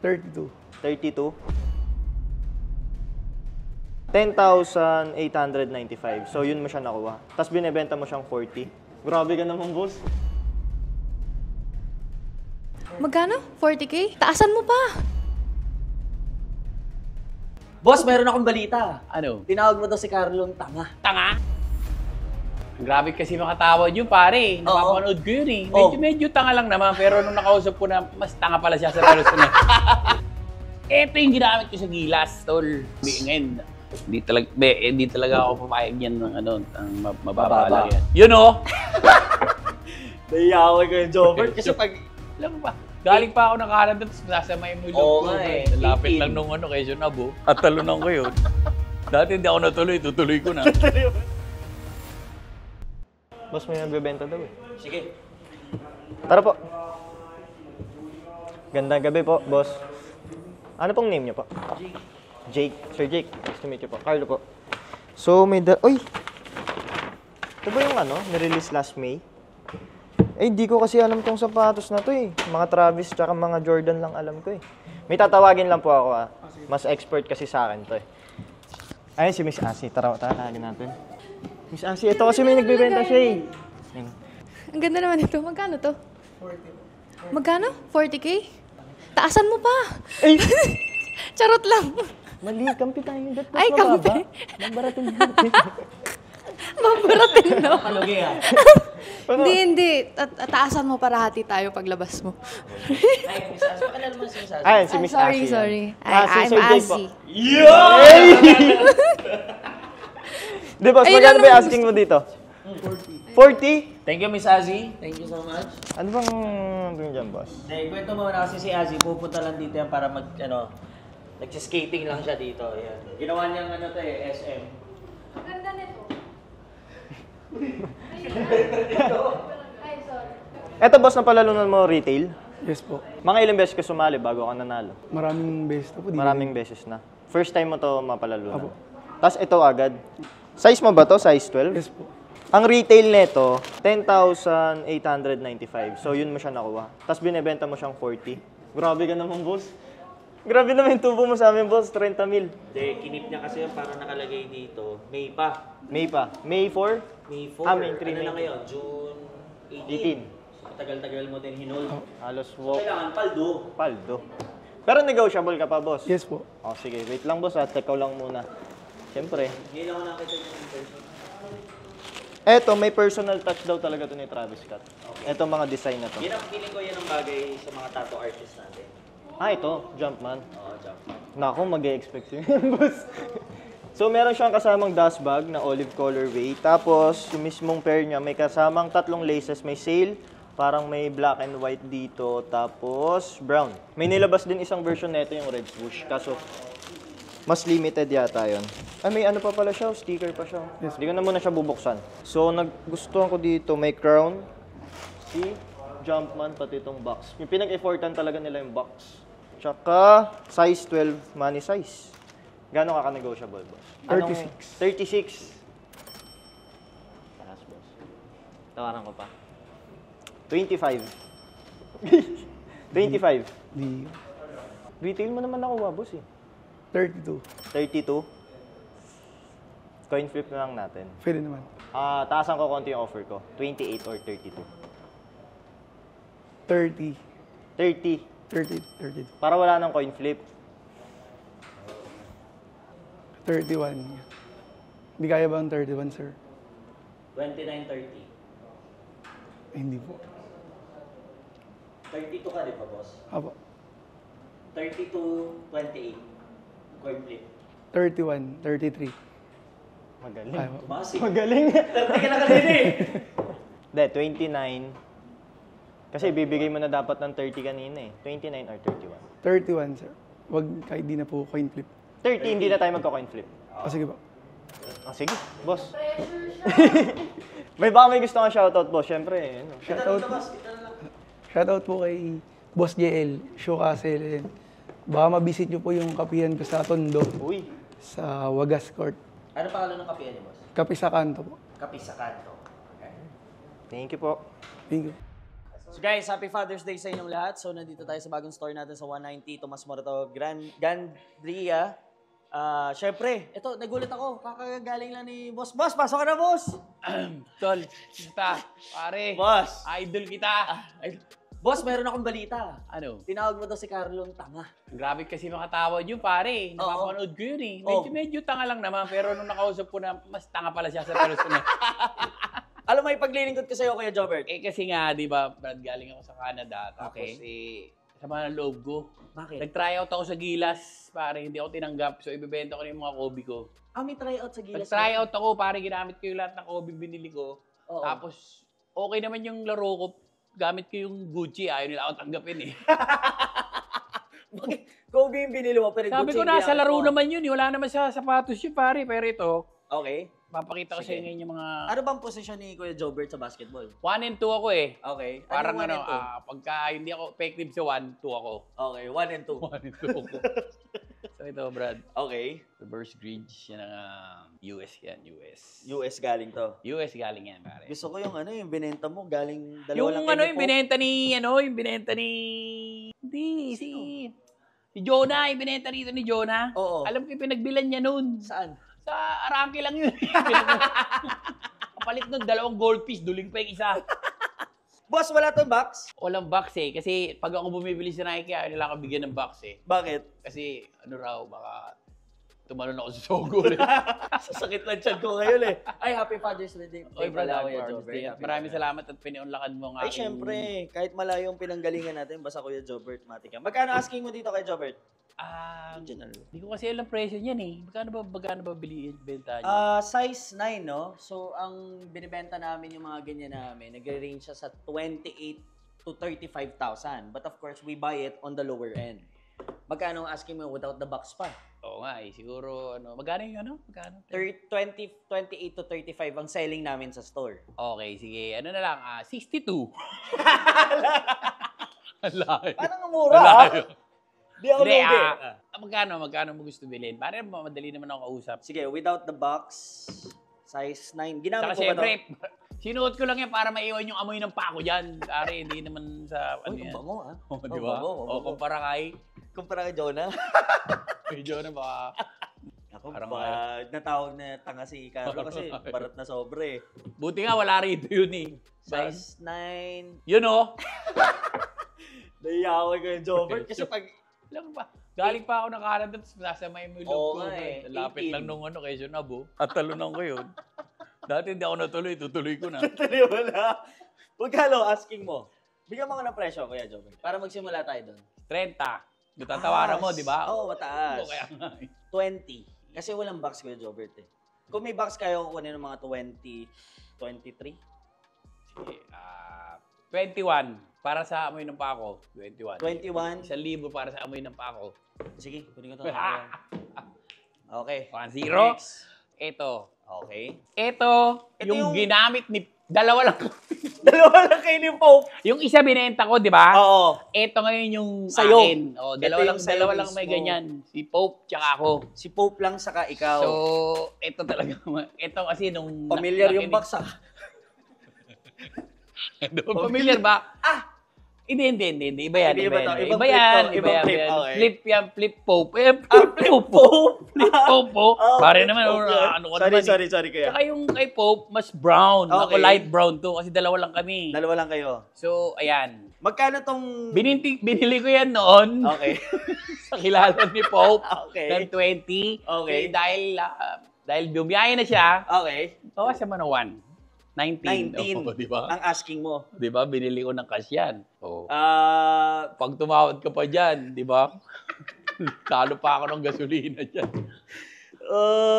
32. 32. 10,895. So, yun mo siya nakuha. Tapos binibenta mo siyang 40. Grabe ka naman, boss. Magkano? 40K? Taasan mo pa. Boss, meron akong balita. Ano? Tinawag mo daw si Carlong tanga. Tanga? Grabe kasi makatawad yun, pare. Napapanood ko yun eh. Medyo tanga lang naman, pero nung nakausap ko na, mas tanga pala siya sa personal. Ito yung ginamit ko sa gilas, tol. Ngayon, hindi talaga ako pumayag yan ng mababa lang yan. Yun o! Naiyawan ko yung Joker kasi pag... Alam mo ba, galing pa ako ng Canada, tapos nasamay mo yung loob ko. Lapit lang nung Quezon Abo, at talunan ko yun. Dati hindi ako natuloy, tutuloy ko na. Boss, may nagbebenta daw eh. Sige. Tara po. Gandang gabi po, boss. Ano pong name niyo po? Jake. Sir Jake. Nice to meet you po. Carlo po. So, may Uy! Ito ba yung nirelease last May? Eh, di ko kasi alam tong sapatos na to eh. Mga Travis tsaka mga Jordan lang alam ko eh. May tatawagin lang po ako ah. Mas expert kasi sa akin to eh. Ayun si Miss Asi. Tara, tawagin natin. Miss Asi, ito kasi may nagbebenta siya eh. Ayun. Ang ganda naman ito. Magkano to? 40. Magkano? 40K? Taasan mo pa. Ay! Charot lang. Mali, kampi tayo. Ay, kampi. Mabarating Mabarating no? Kalugi ha. Hindi. Taasan mo para hati tayo paglabas mo. Ay, Miss Asi. Pakilala mo si Miss Asi. Ayun, si Miss Asi. Sorry. Si I'm Sir Jake po. Asi. Di boss, Ayun magkano na ba yung naman. asking mo dito? 40? Thank you, Miss Asi. Thank you so much. Ano bang dyan, boss? Kwento mo na kasi si Asi, pupunta lang dito yan para nagsiskating lang siya dito. Ayan. Ginawa niyang SM. Ang ganda nito. Eto boss, napalalunan mo retail? Yes po. Mga ilang beses ka sumali bago ka nanalo? Maraming beses na po. Maraming beses na. First time mo to mapalalunan? Apo. Tapos ito agad. Size mo ba to? Size 12? Yes po. Ang retail nito, 10,895. So yun mo siya nakuha. Tapos binebenta mo siyang 40. Grabe ka naman, boss. Grabe naman yung tubo mo sa amin, boss. 30 mil. Hindi, kinip niya kasi yung para nakalagay dito. May pa. May pa. May 4? May 4. May 3, Ano May na ngayon? June 18. 18. So, tagal-tagal mo din hinold. Halos So, walk. kailangan paldo. Paldo. Pero negotiable ka pa, boss? Yes po. Oh, sige. Wait lang, boss. Tekaw lang muna. Siyempre. Ngayon lang ako nakita niyo in person. Eto, may personal touch daw talaga to ni Travis Scott. Eto mga design na to. Yan ang feeling ko yan ang bagay sa mga tattoo artist natin. Ito. Jumpman. Oo, Jumpman. Naku, mag-e-expect yun, boss. So, meron siyang kasamang dust bag na olive colorway. Tapos, yung mismong pair niya, may kasamang 3 laces. May sail, parang may black and white dito. Tapos, brown. May nilabas din isang version nito yung red swoosh. Kaso, mas limited yata yun. Ay, may ano pa pala siya, sticker pa siya. Yes. Hindi ko na muna siya bubuksan. So, nagustuhan ko dito, may crown, si Jumpman, pati itong box. Yung pinag-effortan talaga nila yung box. Tsaka, size 12, money size. Gano'n ka-negotiable, boss? 36. 36. Taas, boss. Tawaran ko pa. 25. 25. Di. Retail mo naman nakuha, boss eh. 32. 32. Coin flip na lang natin. Pwede naman. Taasan ko konti yung offer ko. 28 or 32. 30. 30. 32. Para wala ng coin flip. 31. Hindi kaya ba ang 31, sir? 29-30. Hindi po. 32 ka, di ba, boss? Apo. 32-28. Coin flip. 31. 33. Magaling. Ayaw. Tumasi. Magaling. 30 ka na kanina eh. Hindi, 29. Kasi bibigay mo na dapat ng 30 kanina eh. 29 or 31. 31, sir. Wag kahit di na po coin flip. 30, hindi na tayo magka-coin flip. Sige po. Sige, boss. May baka may gusto kang shoutout, boss. Siyempre, ano. Shoutout po kay Boss JL, Show Castle. Baka mabisit nyo po yung kapihan ko sa Tondo, Uy. sa Wagas Court. Ano pangalan ng kapihan niyo, boss? Kapi sa kanto po. Kapi sa kanto. Okay. Thank you po. Thank you. So guys, happy Father's Day sa inyong lahat. So nandito tayo sa bagong store natin sa 190 Tomas Morato Gandria. Syempre, ito, nagulat ako. Kakagaling lang ni Boss. Boss, pasok ka na, Boss! Tol, kita, pare. Boss! Idol kita. Boss, meron akong balita. Ano? Tinawag mo daw si Carlong tanga. Grabe kasi makatawad yun, pare. Napapanood ko yun eh. Medyo tanga lang naman, pero nung nakausap ko na, mas tanga pala siya sa personal. Alam mo, ipaglilingkod ko sa'yo, Kuya Jobert. Kasi nga, di ba, Brad, galing ako sa Canada. Tapos Okay. sama ng loob ko. Bakit? Nag-try out ako sa Gilas, pare, hindi ako tinanggap. So, ibibenta ko na yung mga Kobe ko. May tryout sa Gilas. Nag-try out ako, pare, ginamit ko yung lahat ng Kobe binili ko. Oo. Tapos, okay naman yung laro ko. Gamit ko yung Gucci, ayaw nila ako tanggapin eh. Bakit? Kobe yung binili mo, pero Sabi Gucci ko, yung nasa ginamit laro mo. naman yun. Wala naman sa sapatos yun, pare. Pero ito, Okay. papakita ko sa Sige. inyo ngayon yung mga... Ano bang posisyon ni Kuya Jobert sa basketball? 1 and 2 ako eh. Okay. Parang one ano, and two? pagka hindi ako effective sa 1, 2 ako. Okay, 1 and 2. 1 and 2 ako. So ito, Brad. Okay. Reverse grid. Yan ang US yan, US. US galing to. US galing yan, pare. Gusto ko yung yung binenta mo galing dalawa Yung lang ano, kay yung Pope. binenta ni... Hindi, si Jonah, yung binenta rito ni Jonah. Oo. Alam ko yung pinagbilan niya noon. Saan? Sa Arangke lang yun. Kapalit nun, 2 goldfish, duling pa yung isa. Boss, wala tong box? Walang box eh. Kasi pag ako bumibili sa Nike, ayaw nila ako bigyan ng box eh. Bakit? Kasi ano raw, baka tumalon ako sa sogo eh. Sasakit lang chan ko ngayon eh. Ay, happy Father's Day. Oy, brad, pala, happy Kuya Father's Jobert. Day. Happy Maraming Father's salamat at piniunlakan mo nga. Ay, syempre. Kahit malayo yung pinanggalingan natin, basta Kuya Jobert, matika. Magkano asking mo dito kay Jobert? Hindi ko kasi alam presyo niyan eh. Magkano ba benta niya? Size 9, no? So, ang binibenta namin yung mga ganyan namin, nagre-range siya sa 28 to 35,000. But of course, we buy it on the lower end. Magkano ang asking mo without the box pa? Oo nga eh. Siguro, magkano yung ano? Magkano? 28 to 35 ang selling namin sa store. Okay, sige. Ano na lang? 62. Alayo. Parang ang mura, Di ako Hindi, lugi. magkano mo gusto bilhin? Para madali naman ako kausap. Sige, without the box, size 9. Ginamit Saka mo ba syempre, to? sinuot ko lang yan para maiwan yung amoy ng pako dyan. Pare, hindi naman sa ano Uy, yan. ang bango ah. Oh, di ba? O, kumpara kay Kumpara kay Jonah. medyo na baka... Ako, Parang natawag na tanga si Carlo kasi barat na sobre. Buti nga, wala rito yun eh. Size 9. Yun oh. Naiyawan ko yung Jobert kasi pag... Alam mo ba? Galing pa ako ng Canada, tapos nasa may Oo loob ko. nga eh, Lapit 18. lang nung ano, kay Nabo. At talunan ko yun. Dati hindi ako natuloy, tutuloy ko na. Tuloy wala. Magkano asking mo? Bigyan mo ko ng presyo, Kuya Jobert. Para magsimula tayo doon. 30. Tatawaran mo, di ba? Oo, mataas. Oo, kaya nga eh. 20. Kasi walang box, Kuya Jobert eh. Kung may box kayo, kukunin ng mga 20, 23. Sige, 21. Para sa amoy ng pako. 21. 21. 1,000 para sa amoy ng pako. Sige, kunin ko ito. Okay. 1-0. Next. Ito. Okay. Ito, Ito yung yung- ginamit ni... Dalawa lang. Dalawa lang kayo ni Pope. Yung isa binenta ko, di ba? Oo. Ito ngayon yung Sa'yo. akin. Oh, Ito yung sa'yo dalawa lang may mismo. ganyan. Si Pope, tsaka ako. Si Pope lang saka ikaw. So, ito talaga. Ito kasi nung... Familiar yung box ah. Familiar ba? Hindi. Iba yan. Hindi ba to? Ibang Iba flip yan. to, ibang flip, yan. okay. Flip yan. Flip Pope. Flip Pope. Flip Pope po. Oh, Pare flip naman, Pope yan. ano ko Sorry, naman. sorry kaya. Saka yung kay Pope, mas brown. Ako Okay. light brown to kasi dalawa lang kami. Dalawa lang kayo. So, ayan. Magkano tong... Binili ko yan noon Okay. sa kilala ni Pope Okay. ng 20. Okay. Dahil bumiyaya na siya, Okay. bawas naman ng 1. 19. 19. Oh, di ba? Ang asking mo. Di ba? Binili ko ng cash yan. Oh. Pag Pag tumawad ka pa dyan, di ba? Talo pa ako ng gasolina dyan.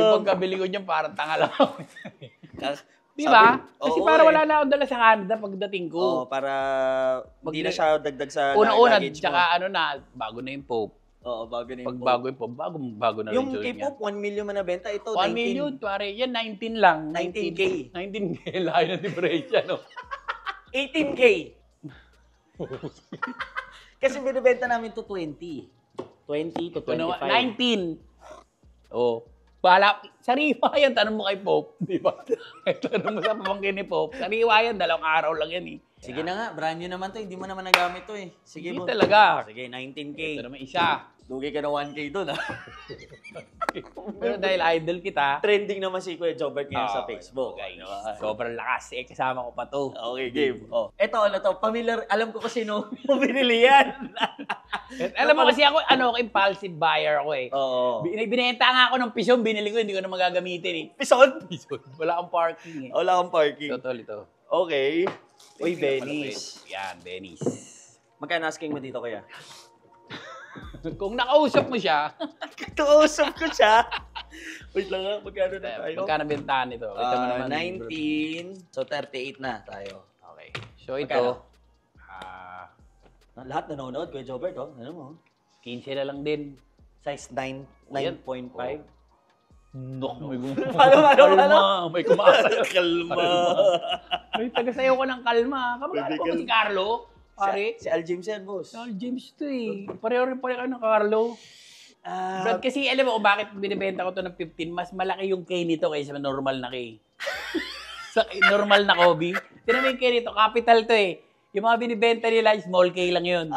Yung pagkabili ko dyan, parang tanga lang ako. Di ba? Kasi para wala na akong dala sa Canada pagdating ko. para hindi na Mag- siya dagdag sa Una-una, luggage mo. tsaka ano na, bago na yung Pope. Oo, bago na Pag yung bago yung Pope, bago na rin Yung kay niya. Pope, 1 million man nabenta. Ito, 1 19. million, pare. Yan, 19 lang. 19K. 19K. Layo na diferensya, no? 18K. Kasi binibenta namin to 20. 20 to Ito naman, 25. 19. Oh. Bahala, sariwa yan, tanong mo kay Pope, di ba? Tanong mo sa pamangkin ni Pope, sariwa yan, 2 araw lang yan eh. Sige na nga, brand new naman to. Hindi mo naman nagamit to eh. Sige Hindi mo. talaga. Sige, 19K. Ito naman isa. Dugay ka na 1K doon ha. Pero dahil idol kita, Trending naman si Kuya Jobert ngayon sa okay, Facebook. guys, Ano? sobrang lakas. Eh, kasama ko pa to. Okay, game. Oh. Ito, ano to? Familiar. Alam ko kasi no, binili yan. Alam mo kasi ako, impulsive buyer ako eh. Oo. Binenta nga ako ng pisong, binili ko, hindi ko na magagamitin eh. Pison? Wala akong parking eh. Wala kang parking. Ito, tol, ito. Okay. Uy, Tingnan Venice. mo na, Yan, Venice. Magkano asking mo dito, Kuya? Kung nakausap mo siya, Tuusap ko siya. Wait lang nga, magkano na tayo? magkano bentahan nito? Kita mo naman. 19. So, 38 na tayo. Okay. So Magkano? ito, Lahat nanonood, Kuya Jobert, oh. Ano mo? 15 na lang din. Size 9, Ayan. 9.5. Nok, may Ano? May kumakal. Kalma. May tagasayaw ko ng kalma. Kamagano ko ba si Carlo? Pare. Si Al James yan, boss. Carl James to eh. Pareho rin pala kayo ng Carlo. Brad, kasi alam mo kung bakit binibenta ko to ng 15, mas malaki yung K nito kaysa normal na K. Sa normal na Kobe. Tinan mo yung K nito, capital to eh. Yung mga binibenta nila, small K lang yun.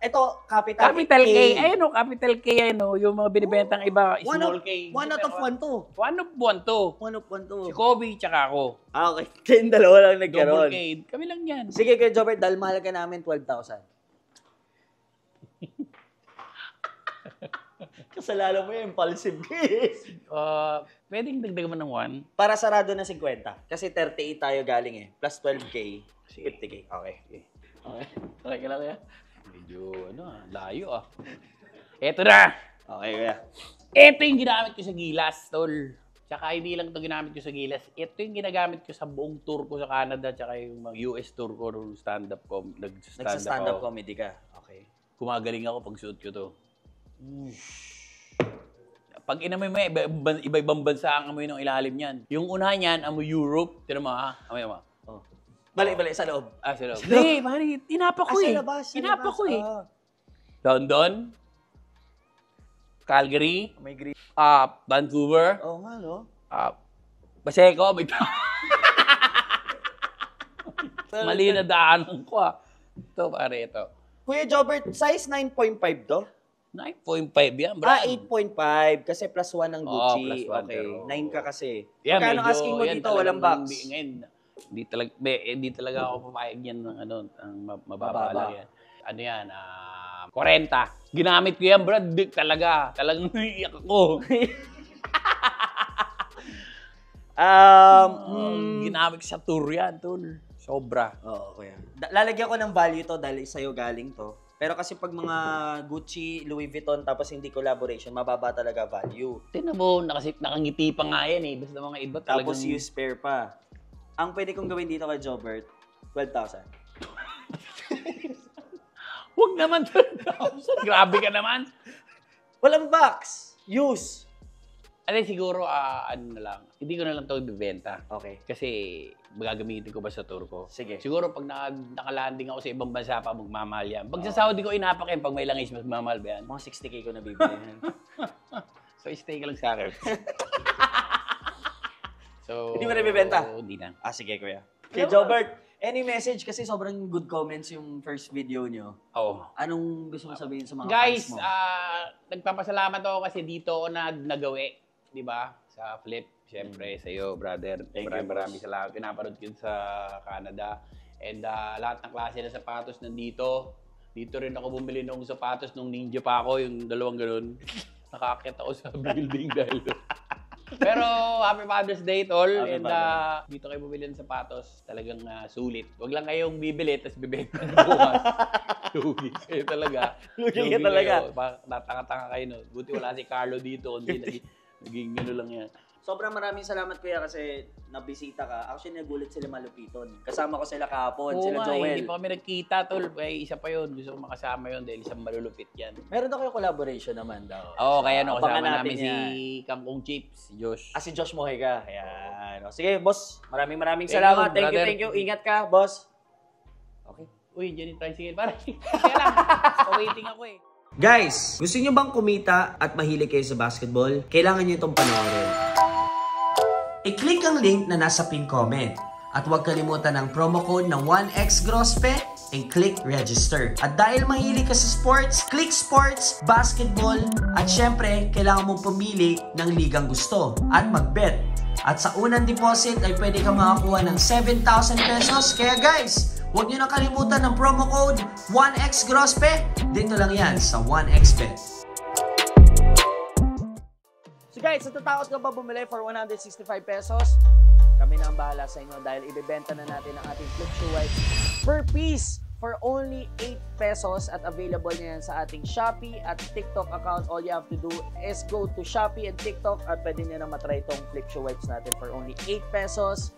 Ito, capital Capital K. Ayun o, capital K ayun o. Yung mga binibentang iba, small K. One out of one to. One of one to. One of one to. Si Kobe, tsaka ako. Okay. Kayong dalawa lang Double nagkaroon. K. Kami lang yan. Sige, Kuya Jobert, dahil mahal ka namin 12,000. Kasalanan mo yung impulsive case. Pwedeng dagdagan mo ng one. Para sarado na 50. Kasi 38 tayo galing eh. Plus 12K, 50K. Okay. Okay. Okay ka lang kaya? Medyo, layo ah. Eto na! Okay, kuya. Ito yung ginamit ko sa Gilas, tol. Tsaka hindi lang ito ginamit ko sa Gilas. Ito yung ginagamit ko sa buong tour ko sa Canada tsaka yung mga US tour ko nung stand-up ko. Nagsa-stand-up comedy ka. Okay. Kumagaling ako pag suot ko to. Pag inamoy mo, iba-ibang bansa ang amoy ng ilalim niyan. Yung una niyan, amoy Europe. Tira mo ha? Amoy mo. Oh. Balik, sa loob. Sa loob. Hindi, pare, tinapa ko eh. Sa labas. Tinapa ko eh. London, Calgary, May green. Vancouver, Oo nga, no? Paseco, may mali na daanan ko ah. Ito, pare, ito. Kuya Jobert, size 9.5 to? 9.5 yan, bro. 8.5 kasi plus 1 ang Gucci. plus one, Okay, pero- 9 ka kasi. Yan, Magkano medyo- asking mo yan dito? talagang Walang box. Ngayon, hindi talaga ako papayag yan ng ang mababa Mababa. lang yan. Ano yan, 40. Ginamit ko yan, bro. Talagang naiiyak ako. Ginamit ko sa tour yan, tol. Sobra. Oo, kuya. Lalagyan ko ng value to dahil sa'yo galing to. Pero kasi pag mga Gucci, Louis Vuitton, tapos hindi collaboration, mababa talaga value. Tignan mo, nakangiti pa nga yan eh. Basta mga iba talagang... Tapos use spare pa. Ang pwede kong gawin dito kay Jobert, 12,000. Huwag naman 12,000. Grabe ka naman. Walang box! Use! Siguro, ano na lang. Hindi ko na lang ito ibibenta. Okay. Kasi gagamitin ko ba sa tour ko? Sige. Siguro pag nakalanding ako sa ibang bansa pa, magmamahal yan. Pag sa Saudi ko inapak yan, pag may langis, magmamahal ba yan? Mga 60K ko na bibili. So, stay ka lang sa akin. So, Hindi mo na ibibenta? Hindi na. Sige, kuya. Kay Jobert, any message? Kasi sobrang good comments yung first video nyo. Oo. Anong gusto mo sabihin sa mga Guys, fans mo? nagpapasalamat ako kasi dito ako nagawi. Di ba? Sa Flip. Siyempre, sa iyo, brother. Thank you, Maraming boss. salamat. Pinapanood ko yun sa Canada. And lahat ng klase ng sapatos nandito. Dito rin ako bumili ng sapatos nung ninja pa ako, yung dalawang ganun. Nakakit ako sa building dahil doon. Pero happy Father's Day, tol. Happy And Father's dito kayo bumili ng sapatos. Talagang sulit. Huwag lang kayong bibili, tapos bibenta nyo bukas. Lugi kayo talaga. Lugi ka talaga. Tatanga-tanga kayo, no? Buti wala si Carlo dito. Hindi naging ano lang yan. Sobrang maraming salamat kuya kasi nabisita ka. Actually, nagulat sila malupiton. Kasama ko sila kahapon, Oo sila nga, Joel. hindi pa kami nagkita, tol. Isa pa yun. Gusto ko makasama yun dahil isang malulupit yan. Meron daw kayo collaboration naman daw. Oo, kaya no, Abangan kasama namin natin si yan. Kangkong Chips, si Josh. Si Josh Mojica. Ayan. Sige, boss. Maraming Thank salamat. you, brother. Thank you. Ingat ka, boss. Okay. Uy, dyan yung tricycle. Parang, kaya lang, waiting ako eh. Guys, gusto nyo bang kumita at mahilig kayo sa basketball? Kailangan nyo itong panoorin. I-click ang link na nasa pin comment. At huwag kalimutan ang promo code ng 1xgrospe and click register. At dahil mahilig ka sa sports, click sports, basketball, at syempre, kailangan mong pumili ng ligang gusto at mag-bet. At sa unang deposit ay pwede kang makakuha ng 7,000 pesos. Kaya guys, huwag nyo na kalimutan ng promo code 1xgrospe. Dito lang yan sa 1xbet. So guys, natatakot ka ba bumili for 165 pesos? Kami na ang bahala sa inyo dahil ibebenta na natin ang ating flip shoe wipes per piece for only 8 pesos at available na yan sa ating Shopee at TikTok account. All you have to do is go to Shopee and TikTok at pwede nyo na matry itong flip shoe wipes natin for only 8 pesos.